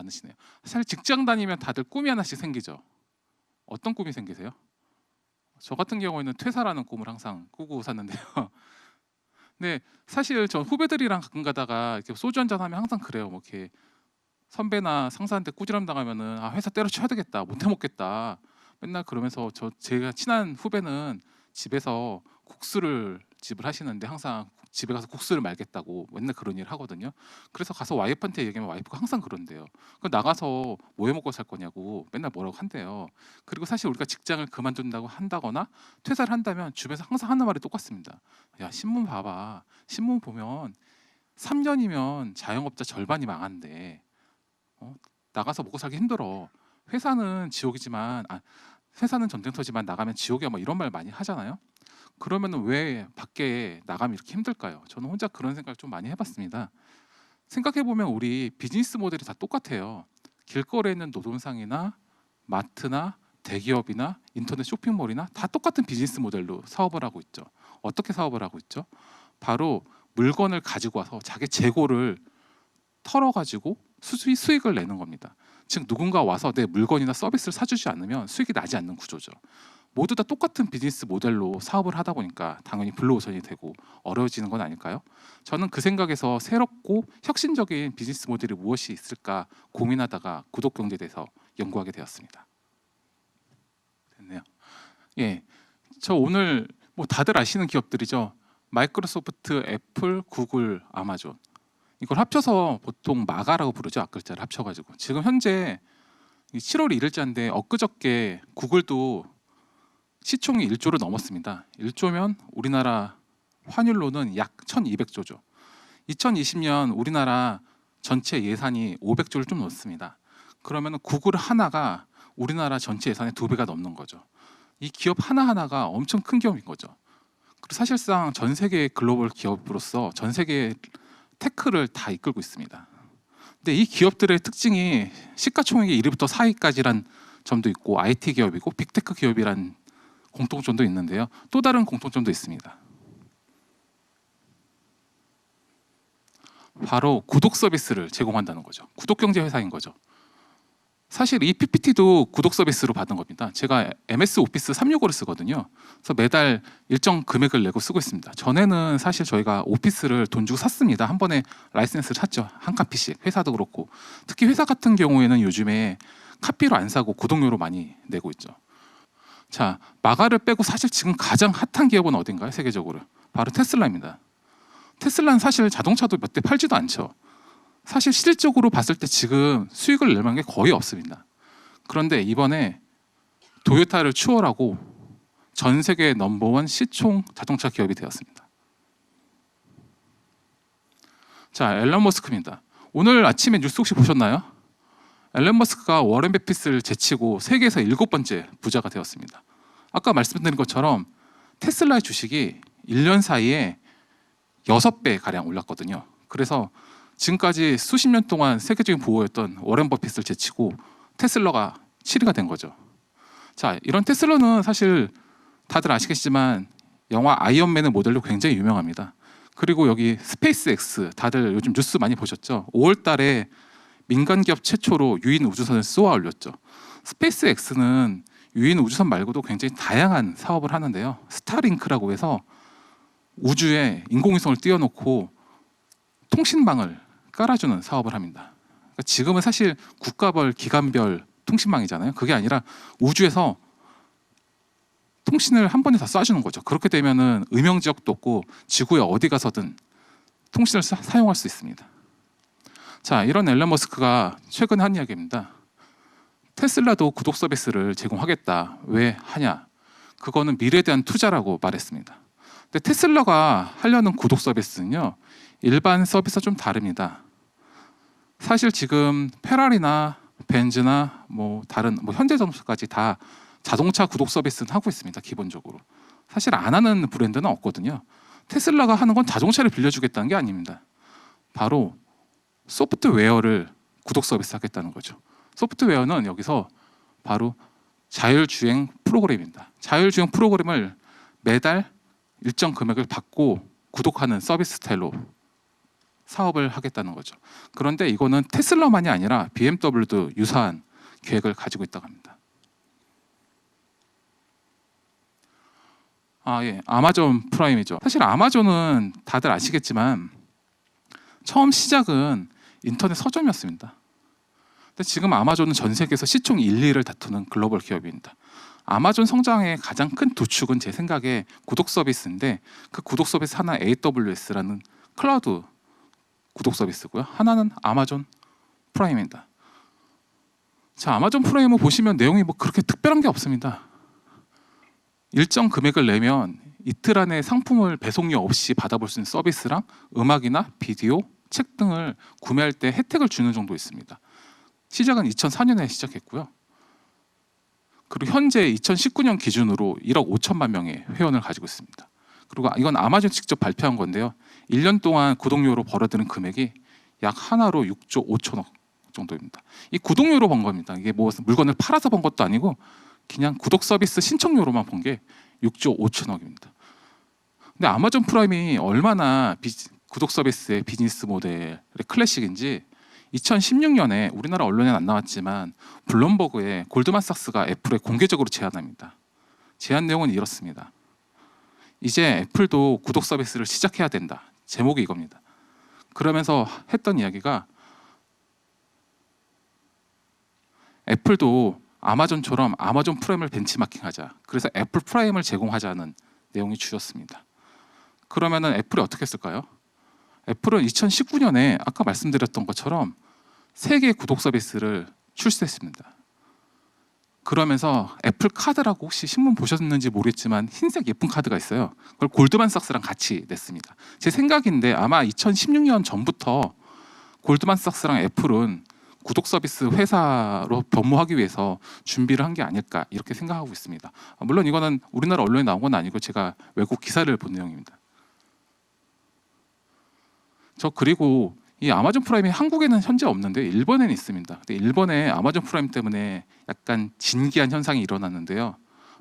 많으시네요. 사실 직장 다니면 다들 꿈이 하나씩 생기죠. 어떤 꿈이 생기세요? 저 같은 경우에는 퇴사라는 꿈을 항상 꾸고 샀는데요. 근데 사실 전 후배들이랑 가끔 가다가 이렇게 소주 한잔 하면 항상 그래요. 뭐 이렇게 선배나 상사한테 꾸지람 당하면은 아 회사 때려쳐야 되겠다, 못 해먹겠다. 맨날 그러면서 제가 친한 후배는 집에서 국수를 집을 하시는데 항상 집에 가서 국수를 말겠다고 맨날 그런 일 하거든요. 그래서 가서 와이프한테 얘기하면 와이프가 항상 그런대요. 그 나가서 뭐 해 먹고 살 거냐고 맨날 뭐라고 한대요. 그리고 사실 우리가 직장을 그만둔다고 한다거나 퇴사를 한다면 주변에서 항상 하는 말이 똑같습니다. 야 신문 봐봐. 신문 보면 3년이면 자영업자 절반이 망한대. 어? 나가서 먹고 살기 힘들어. 회사는 지옥이지만 회사는 전쟁터지만 나가면 지옥이야 뭐 이런 말 많이 하잖아요. 그러면 왜 밖에 나가면 이렇게 힘들까요? 저는 혼자 그런 생각 좀 많이 해봤습니다. 생각해 보면 우리 비즈니스 모델이 다 똑같아요. 길거리에 있는 노점상이나 마트나 대기업이나 인터넷 쇼핑몰이나 다 똑같은 비즈니스 모델로 사업을 하고 있죠. 어떻게 사업을 하고 있죠? 바로 물건을 가지고 와서 자기 재고를 털어가지고 수익을 내는 겁니다. 즉 누군가 와서 내 물건이나 서비스를 사주지 않으면 수익이 나지 않는 구조죠. 모두 다 똑같은 비즈니스 모델로 사업을 하다 보니까 당연히 블루오션이 되고 어려워지는 건 아닐까요? 저는 그 생각에서 새롭고 혁신적인 비즈니스 모델이 무엇이 있을까 고민하다가 구독경제에 대해서 연구하게 되었습니다. 됐네요. 예, 저 오늘 뭐 다들 아시는 기업들이죠. 마이크로소프트, 애플, 구글, 아마존. 이걸 합쳐서 보통 마가라고 부르죠. 앞글자를 합쳐가지고. 지금 현재 7월 1일자인데 엊그저께 구글도 시총이 1조를 넘었습니다. 1조면 우리나라 환율로는 약 1200조죠. 2020년 우리나라 전체 예산이 500조를 좀 넘습니다. 그러면 구글 하나가 우리나라 전체 예산의 2배가 넘는 거죠. 이 기업 하나하나가 엄청 큰 기업인 거죠. 그리고 사실상 전 세계 글로벌 기업으로서 전 세계 테크를 다 이끌고 있습니다. 근데 이 기업들의 특징이 시가총액이 1위부터 4위까지란 점도 있고 IT 기업이고 빅테크 기업이란 공통점도 있는데요. 또 다른 공통점도 있습니다. 바로 구독 서비스를 제공한다는 거죠. 구독 경제 회사인 거죠. 사실 이 PPT도 구독 서비스로 받은 겁니다. 제가 MS 오피스 365를 쓰거든요. 그래서 매달 일정 금액을 내고 쓰고 있습니다. 전에는 사실 저희가 오피스를 돈 주고 샀습니다. 한 번에 라이센스를 샀죠. 한 카피씩. 회사도 그렇고. 특히 회사 같은 경우에는 요즘에 카피로 안 사고 구독료로 많이 내고 있죠. 자, 마가를 빼고 사실 지금 가장 핫한 기업은 어딘가요? 세계적으로. 바로 테슬라입니다. 테슬라는 사실 자동차도 몇 대 팔지도 않죠. 사실 실질적으로 봤을 때 지금 수익을 낼 만한 게 거의 없습니다. 그런데 이번에 도요타를 추월하고 전 세계 넘버원 시총 자동차 기업이 되었습니다. 자, 앨런 머스크입니다. 오늘 아침에 뉴스 혹시 보셨나요? 앨런 머스크가 워렌 버핏을 제치고 세계에서 7번째 부자가 되었습니다. 아까 말씀드린 것처럼 테슬라의 주식이 1년 사이에 6배 가량 올랐거든요. 그래서 지금까지 수십 년 동안 세계적인 부호였던 워렌 버핏을 제치고 테슬라가 7위가 된 거죠. 자, 이런 테슬라는 사실 다들 아시겠지만 영화 아이언맨의 모델로 굉장히 유명합니다. 그리고 여기 스페이스X, 다들 요즘 뉴스 많이 보셨죠? 5월 달에 민간 기업 최초로 유인 우주선을 쏘아 올렸죠. 스페이스X는 유인 우주선 말고도 굉장히 다양한 사업을 하는데요. 스타링크라고 해서 우주에 인공위성을 띄워놓고 통신망을 깔아주는 사업을 합니다. 그러니까 지금은 사실 국가별, 기관별 통신망이잖아요. 그게 아니라 우주에서 통신을 한 번에 다 쏴주는 거죠. 그렇게 되면은 음영 지역도 없고 지구에 어디 가서든 통신을 사용할 수 있습니다. 자, 이런 앨런 머스크가 최근에 한 이야기입니다. 테슬라도 구독 서비스를 제공하겠다. 왜 하냐? 그거는 미래에 대한 투자라고 말했습니다. 근데 테슬라가 하려는 구독 서비스는요, 일반 서비스와 좀 다릅니다. 사실 지금 페라리나 벤츠나 뭐 다른 현대자동차까지 다 자동차 구독 서비스는 하고 있습니다. 기본적으로. 사실 안 하는 브랜드는 없거든요. 테슬라가 하는 건 자동차를 빌려주겠다는 게 아닙니다. 바로 소프트웨어를 구독 서비스 하겠다는 거죠. 소프트웨어는 여기서 바로 자율주행 프로그램입니다. 자율주행 프로그램을 매달 일정 금액을 받고 구독하는 서비스 스타일로 사업을 하겠다는 거죠. 그런데 이거는 테슬라만이 아니라 BMW도 유사한 계획을 가지고 있다고 합니다. 예, 아마존 프라임이죠. 사실 아마존은 다들 아시겠지만 처음 시작은 인터넷 서점이었습니다. 근데 지금 아마존은 전 세계에서 시총 1, 2위를 다투는 글로벌 기업입니다. 아마존 성장의 가장 큰 도축은 제 생각에 구독 서비스인데, 그 구독 서비스 하나 AWS라는 클라우드 구독 서비스고요. 하나는 아마존 프라임입니다. 자, 아마존 프라임을 보시면 내용이 뭐 그렇게 특별한 게 없습니다. 일정 금액을 내면 이틀 안에 상품을 배송료 없이 받아볼 수 있는 서비스랑 음악이나 비디오, 책 등을 구매할 때 혜택을 주는 정도 있습니다. 시작은 2004년에 시작했고요. 그리고 현재 2019년 기준으로 1억 5천만 명의 회원을 가지고 있습니다. 그리고 이건 아마존 직접 발표한 건데요. 1년 동안 구독료로 벌어들인 금액이 약 하나로 6조 5천억 정도입니다. 이 구독료로 번 겁니다. 이게 뭐 물건을 팔아서 번 것도 아니고 그냥 구독 서비스 신청료로만 본 게 6조 5천억입니다. 근데 아마존 프라임이 얼마나 구독 서비스의 비즈니스 모델의 클래식인지 2016년에 우리나라 언론에는 안 나왔지만 블룸버그에 골드만삭스가 애플에 공개적으로 제안합니다. 제안 내용은 이렇습니다. 이제 애플도 구독 서비스를 시작해야 된다. 제목이 이겁니다. 그러면서 했던 이야기가 애플도 아마존처럼 아마존 프라임을 벤치마킹하자. 그래서 애플 프라임을 제공하자는 내용이 주였습니다. 그러면은 애플이 어떻게 했을까요? 애플은 2019년에 아까 말씀드렸던 것처럼 3개의 구독 서비스를 출시했습니다. 그러면서 애플 카드라고 혹시 신문 보셨는지 모르겠지만 흰색 예쁜 카드가 있어요. 그걸 골드만삭스랑 같이 냈습니다. 제 생각인데 아마 2016년 전부터 골드만삭스랑 애플은 구독 서비스 회사로 변모하기 위해서 준비를 한 게 아닐까 이렇게 생각하고 있습니다. 물론 이거는 우리나라 언론에 나온 건 아니고 제가 외국 기사를 본 내용입니다. 그리고 이 아마존 프라임이 한국에는 현재 없는데 일본에는 있습니다. 근데 일본에 아마존 프라임 때문에 약간 진기한 현상이 일어났는데요.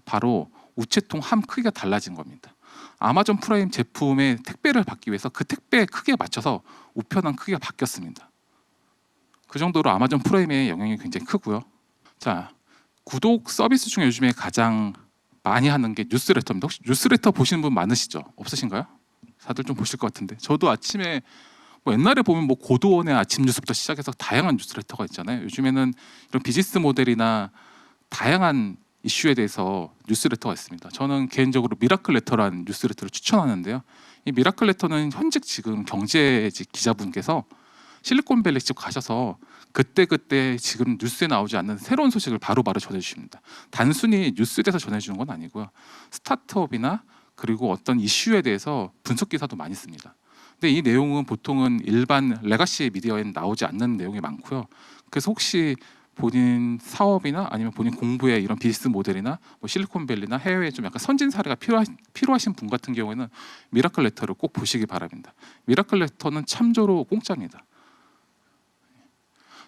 바로 우체통 함 크기가 달라진 겁니다. 아마존 프라임 제품의 택배를 받기 위해서 그 택배 크기에 맞춰서 우편함 크기가 바뀌었습니다. 그 정도로 아마존 프라임의 영향이 굉장히 크고요. 자, 구독 서비스 중에 요즘에 가장 많이 하는 게 뉴스레터입니다. 혹시 뉴스레터 보시는 분 많으시죠? 없으신가요? 다들 좀 보실 것 같은데 저도 아침에 옛날에 보면 고도원의 아침 뉴스부터 시작해서 다양한 뉴스레터가 있잖아요. 요즘에는 이런 비즈니스 모델이나 다양한 이슈에 대해서 뉴스레터가 있습니다. 저는 개인적으로 미라클 레터라는 뉴스레터를 추천하는데요. 이 미라클 레터는 현직 지금 경제직 기자분께서 실리콘밸리 쪽 가셔서 그때 지금 뉴스에 나오지 않는 새로운 소식을 바로바로 전해주십니다. 단순히 뉴스에 대해서 전해주는 건 아니고요. 스타트업이나 그리고 어떤 이슈에 대해서 분석 기사도 많이 씁니다. 근데 이 내용은 보통은 일반 레가시 미디어에는 나오지 않는 내용이 많고요. 그래서 혹시 본인 사업이나 아니면 본인 공부에 이런 비즈니스 모델이나 실리콘밸리나 해외에 좀 약간 선진 사례가 필요하신 분 같은 경우에는 미라클 레터를 꼭 보시기 바랍니다. 미라클 레터는 참조로 공짜입니다.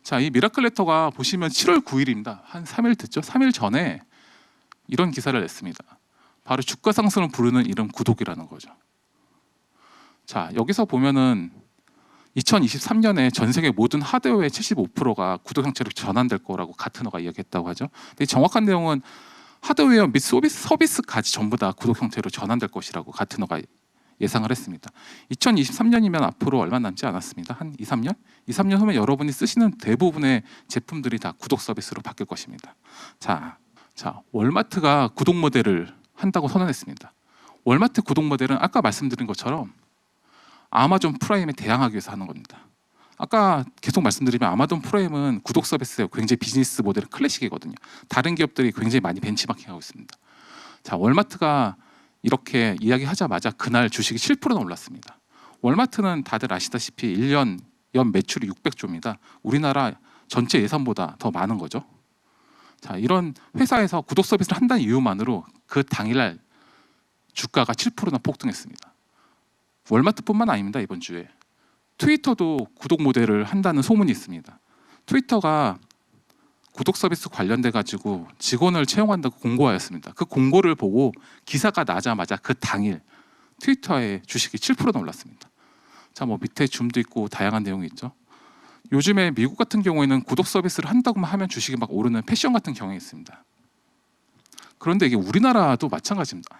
자, 이 미라클 레터가 보시면 7월 9일입니다. 한 3일 됐죠? 3일 전에 이런 기사를 냈습니다. 바로 주가 상승을 부르는 이름 구독이라는 거죠. 자, 여기서 보면은 2023년에 전 세계 모든 하드웨어의 75%가 구독 형태로 전환될 거라고 가트너가 이야기했다고 하죠. 근데 정확한 내용은 하드웨어 및 서비스까지 전부 다 구독 형태로 전환될 것이라고 가트너가 예상을 했습니다. 2023년이면 앞으로 얼마 남지 않았습니다. 한 2, 3년? 2, 3년 후면 여러분이 쓰시는 대부분의 제품들이 다 구독 서비스로 바뀔 것입니다. 자, 월마트가 구독 모델을 한다고 선언했습니다. 월마트 구독 모델은 아까 말씀드린 것처럼 아마존 프라임에 대항하기 위해서 하는 겁니다. 아까 계속 말씀드리면 아마존 프라임은 구독 서비스의 굉장히 비즈니스 모델 클래식이거든요. 다른 기업들이 굉장히 많이 벤치마킹하고 있습니다. 자, 월마트가 이렇게 이야기하자마자 그날 주식이 7%나 올랐습니다. 월마트는 다들 아시다시피 1년 연 매출이 600조입니다. 우리나라 전체 예산보다 더 많은 거죠. 자, 이런 회사에서 구독 서비스를 한다는 이유만으로 그 당일날 주가가 7%나 폭등했습니다. 월마트뿐만 아닙니다. 이번 주에 트위터도 구독 모델을 한다는 소문이 있습니다. 트위터가 구독 서비스 관련돼 가지고 직원을 채용한다고 공고하였습니다. 그 공고를 보고 기사가 나자마자 그 당일 트위터의 주식이 7%나 올랐습니다. 자, 뭐 밑에 줌도 있고 다양한 내용이 있죠. 요즘에 미국 같은 경우에는 구독 서비스를 한다고만 하면 주식이 막 오르는 패션 같은 경향이 있습니다. 그런데 이게 우리나라도 마찬가지입니다.